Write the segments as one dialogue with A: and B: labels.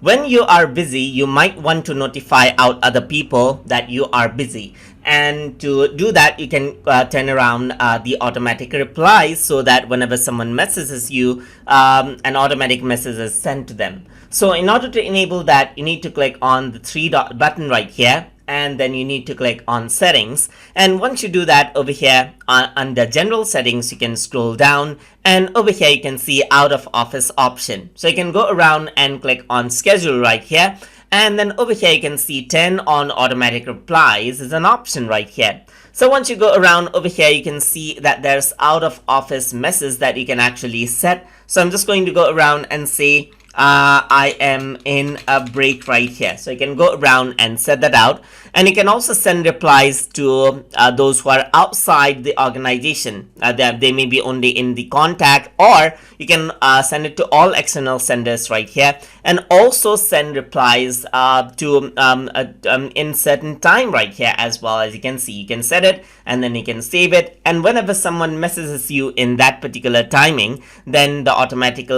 A: When you are busy, you might want to notify out other people that you are busy. And to do that, you can turn around the automatic replies so that whenever someone messages you, an automatic message is sent to them. So in order to enable that, you need to click on the three dot button right here, and then you need to click on settings. And once you do that, over here under general settings, you can scroll down, and over here you can see out of office option. So you can go around and click on schedule right here, and then over here you can see turn on automatic replies is an option right here. So once you go around over here, you can see that there's out of office message that you can actually set. So I'm just going to go around and say I am in a break right here. So you can go around and set that out, and you can also send replies to those who are outside the organization. They may be only in the contact, or you can send it to all external senders right here, and also send replies to in certain time right here as well. As you can see, you can set it and then you can save it, and whenever someone messages you in that particular timing, then the automatic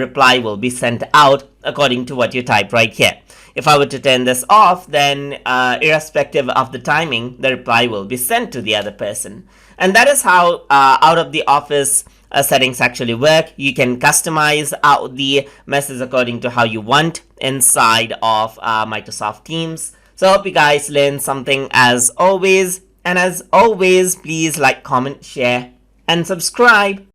A: reply will be sent out according to what you type right here. If I were to turn this off, then irrespective of the timing, the reply will be sent to the other person. And that is how out of the office settings actually work. You can customize out the message according to how you want inside of Microsoft Teams. So I hope you guys learned something as always. And as always, please like, comment, share, and subscribe.